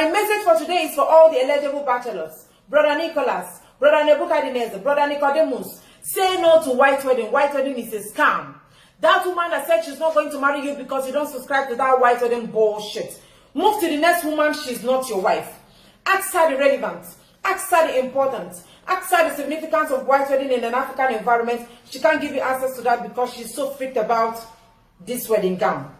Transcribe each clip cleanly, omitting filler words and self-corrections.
My message for today is for all the eligible bachelors. Brother Nicholas, Brother Nebuchadnezzar, Brother Nicodemus, say no to white wedding. White wedding is a scam. That woman that said she's not going to marry you because you don't subscribe to that white wedding bullshit. Move to the next woman, she's not your wife. Ask her the relevant. Ask her the important. Ask her the significance of white wedding in an African environment. She can't give you answers to that because she's so freaked about this wedding gown.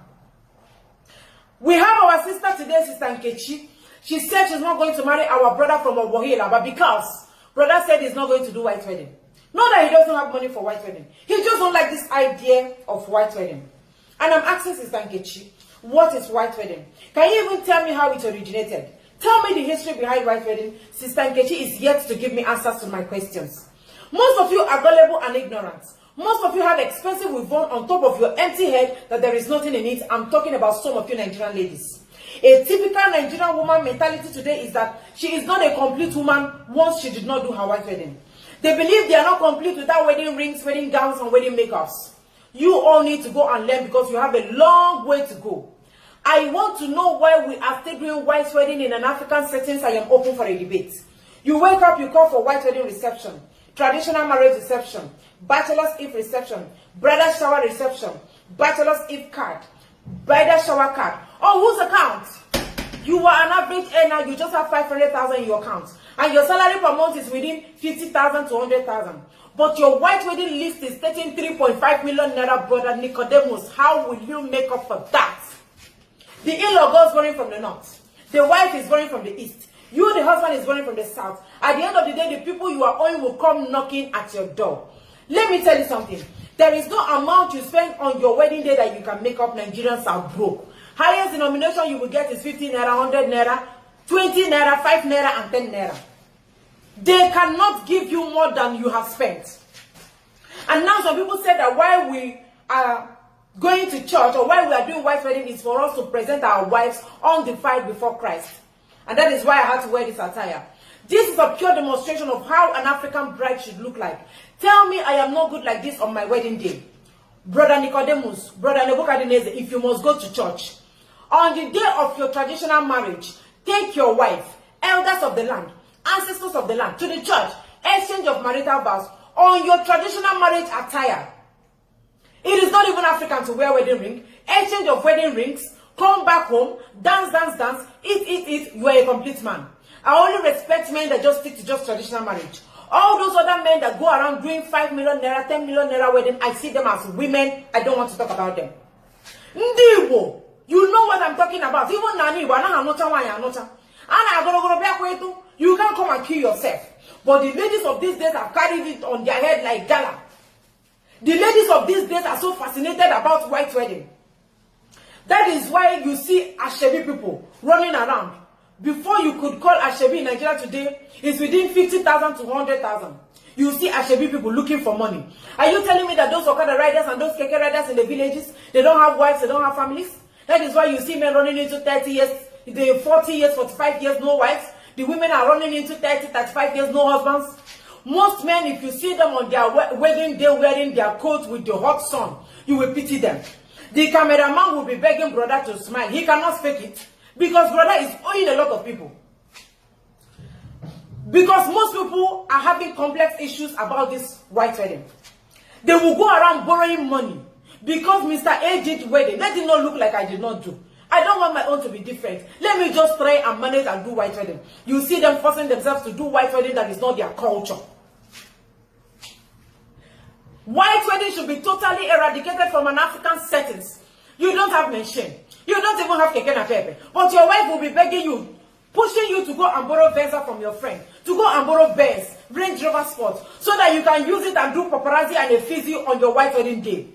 We have our sister today, Sister Nkechi. She said she's not going to marry our brother from Obohila, but because brother said he's not going to do white wedding. Not that he doesn't have money for white wedding. He just don't like this idea of white wedding. And I'm asking Sister Nkechi, what is white wedding? Can you even tell me how it originated? Tell me the history behind white wedding. Sister Nkechi is yet to give me answers to my questions. Most of you are gullible and ignorant. Most of you have expensive weave on top of your empty head that there is nothing in it. I'm talking about some of you Nigerian ladies. A typical Nigerian woman mentality today is that she is not a complete woman once she did not do her white wedding. They believe they are not complete without wedding rings, wedding gowns, and wedding makeups. You all need to go and learn because you have a long way to go. I want to know why we are still doing white wedding in an African setting. I am open for a debate. You wake up, you call for white wedding reception, traditional marriage reception, bachelor's eve reception, bridal shower reception, bachelor's eve card, bridal shower card. On whose account? You are an average earner, you just have 500,000 in your account. And your salary per month is within 50,000 to 100,000. But your white wedding list is 33.5 million naira, brother Nicodemus. How will you make up for that? The in-law goes going from the north. The wife is going from the east. You, the husband, is going from the south. At the end of the day, the people you are owing will come knocking at your door. Let me tell you something. There is no amount you spend on your wedding day that you can make up. Nigerians are broke. Highest denomination you will get is 50 naira, 100 naira, 20 naira, 5 naira, and 10 naira. They cannot give you more than you have spent. And now some people say that why we are going to church or why we are doing white wedding is for us to present our wives undefiled before Christ. And that is why I had to wear this attire. This is a pure demonstration of how an African bride should look like. Tell me I am not good like this on my wedding day. Brother Nicodemus, Brother Nebuchadnezzar, if you must go to church, on the day of your traditional marriage, take your wife, elders of the land, ancestors of the land, to the church, exchange of marital vows, on your traditional marriage attire. It is not even African to wear wedding ring, exchange of wedding rings, come back home, dance, dance, dance, eat, you are a complete man. I only respect men that just stick to just traditional marriage. All those other men that go around doing 5 million naira, 10 million naira wedding, I see them as women. I don't want to talk about them. Ndiwo, you know what I'm talking about. Even Nani, you can't come and kill yourself. But the ladies of these days have carried it on their head like gala. The ladies of these days are so fascinated about white wedding. That is why you see Ashebi people running around. Before you could call Ashebi in Nigeria today, it's within 50,000 to 100,000. You see Ashebi people looking for money. Are you telling me that those Okada riders and those Keke riders in the villages, they don't have wives, they don't have families? That is why you see men running into 30 years, they 40 years, 45 years, no wives. The women are running into 30, 35 years, no husbands. Most men, if you see them on their wedding day wearing their coats with the hot sun, you will pity them. The cameraman will be begging brother to smile. He cannot fake it because brother is owing a lot of people. Because most people are having complex issues about this white wedding. They will go around borrowing money because Mr. A did wedding. Let it not look like I did not do. I don't want my own to be different. Let me just try and manage and do white wedding. You see them forcing themselves to do white wedding that is not their culture. White wedding should be totally eradicated from an African settings. You don't have mention. You don't even have keke na pepe. But your wife will be begging you, pushing you to go and borrow Venza from your friend, to go and borrow Benz, Range Rover Sport, so that you can use it and do paparazzi and a fizzy on your white wedding day.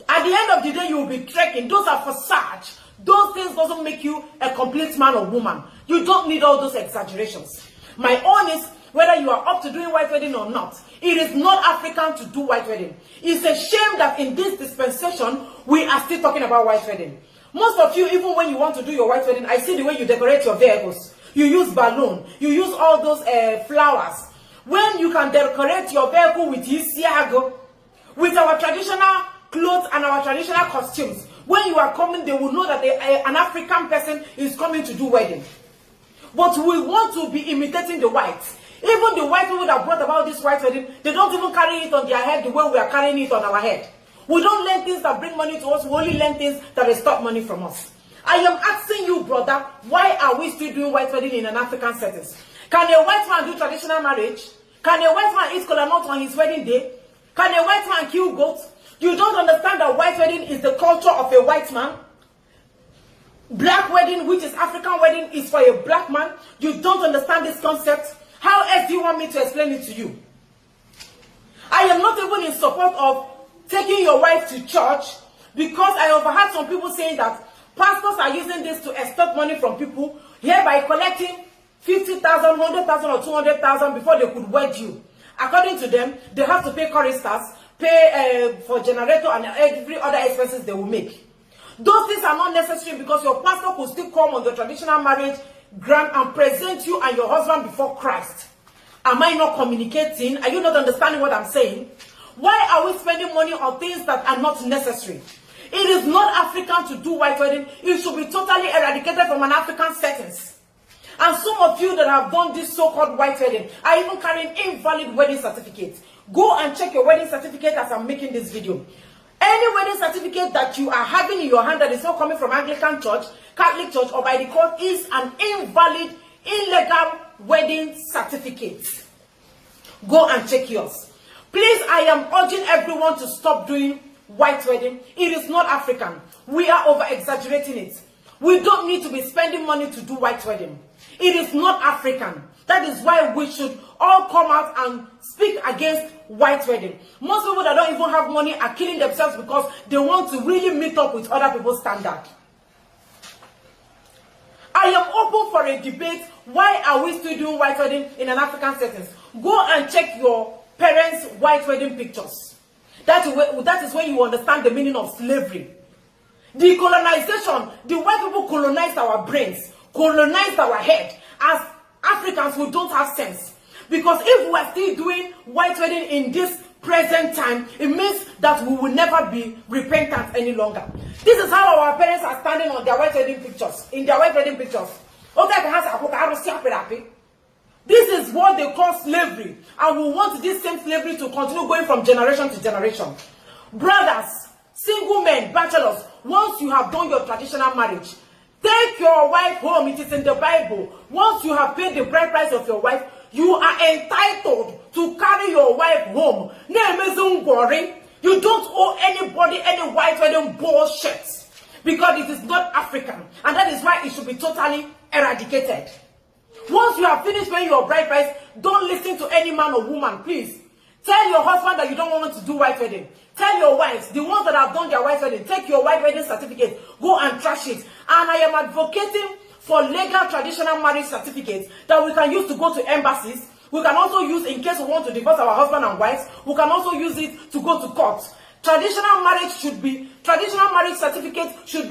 At the end of the day, you will be trekking. Those are facade. Those things doesn't make you a complete man or woman. You don't need all those exaggerations. My own is whether you are up to doing white wedding or not. It is not African to do white wedding. It's a shame that in this dispensation, we are still talking about white wedding. Most of you, even when you want to do your white wedding, I see the way you decorate your vehicles. You use balloon. You use all those flowers. When you can decorate your vehicle with isiago, with our traditional clothes and our traditional costumes, when you are coming, they will know that an African person is coming to do wedding. But we want to be imitating the whites. Even the white people that brought about this white wedding, they don't even carry it on their head the way we are carrying it on our head. We don't learn things that bring money to us. We only learn things that extort money from us. I am asking you, brother, why are we still doing white wedding in an African setting? Can a white man do traditional marriage? Can a white man eat kola nut on his wedding day? Can a white man kill goats? You don't understand that white wedding is the culture of a white man. Black wedding, which is African wedding, is for a black man. You don't understand this concept. How else do you want me to explain it to you? I am not even in support of taking your wife to church, because I overheard some people saying that pastors are using this to extort money from people, hereby collecting 50,000, 100,000 or 200,000 before they could wed you. According to them, they have to pay choristers, pay for generator and every other expenses they will make. Those things are not necessary, because your pastor could still come on the traditional marriage grant and present you and your husband before Christ. Am I not communicating? Are you not understanding what I'm saying? Why are we spending money on things that are not necessary? It is not African to do white wedding. It should be totally eradicated from an African settings. And some of you that have done this so-called white wedding are even carrying invalid wedding certificates. Go and check your wedding certificate as I'm making this video. Any wedding certificate that you are having in your hand that is not coming from Anglican Church, Catholic Church, or by the court is an invalid, illegal wedding certificate. Go and check yours. Please, I am urging everyone to stop doing white wedding. It is not African. We are over-exaggerating it. We don't need to be spending money to do white wedding. It is not African. That is why we should all come out and speak against white wedding. Most people that don't even have money are killing themselves because they want to really meet up with other people's standard. I am open for a debate. Why are we still doing white wedding in an African setting? Go and check your parents' white wedding pictures. That is when you understand the meaning of slavery. Decolonization, the white people colonized our brains, colonized our head. As Africans who don't have sense. Because if we are still doing white wedding in this present time, it means that we will never be repentant any longer. This is how our parents are standing on their white wedding pictures, in their white wedding pictures. This is what they call slavery, and we want this same slavery to continue going from generation to generation. Brothers, single men, bachelors, once you have done your traditional marriage, take your wife home. It is in the Bible. Once you have paid the bride price of your wife, you are entitled to carry your wife home. You don't owe anybody any white wedding bullshit, because it is not African, and that is why it should be totally eradicated. Once you have finished paying your bride price, don't listen to any man or woman, please. Tell your husband that you don't want to do white wedding. Tell your wives, the ones that have done their white wedding, take your white wedding certificate, go and trash it. And I am advocating for legal traditional marriage certificates that we can use to go to embassies. We can also use in case we want to divorce our husband and wives. We can also use it to go to court. Traditional marriage certificate should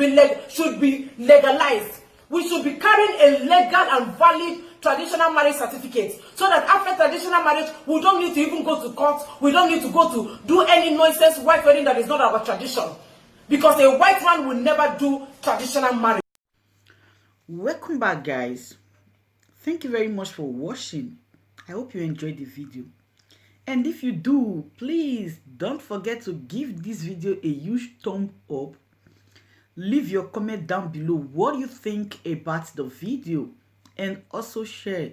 be legalized. We should be carrying a legal and valid traditional marriage certificate, so that after traditional marriage, we don't need to even go to court. We don't need to go to do any nonsense white wedding that is not our tradition, because a white man will never do traditional marriage. Welcome back, guys. Thank you very much for watching. I hope you enjoyed the video, and if you do, please don't forget to give this video a huge thumb up. Leave your comment down below what you think about the video, and also share.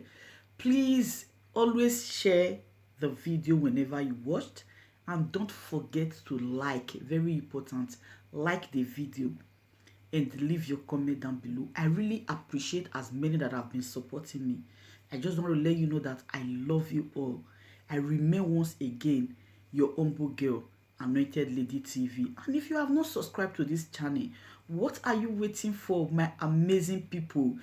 Please always share the video whenever you watched, and don't forget to like. Very important, like the video and leave your comment down below. I really appreciate as many that have been supporting me. I just want to let you know that I love you all. I remain once again your humble girl, Anointed Lady TV. And if you have not subscribed to this channel, what are you waiting for, my amazing people?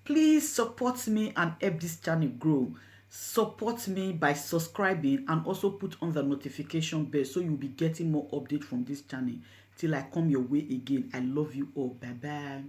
Please support me and help this channel grow. Support me by subscribing, and also put on the notification bell so you'll be getting more updates from this channel. Till I come your way again. I love you all. Bye bye.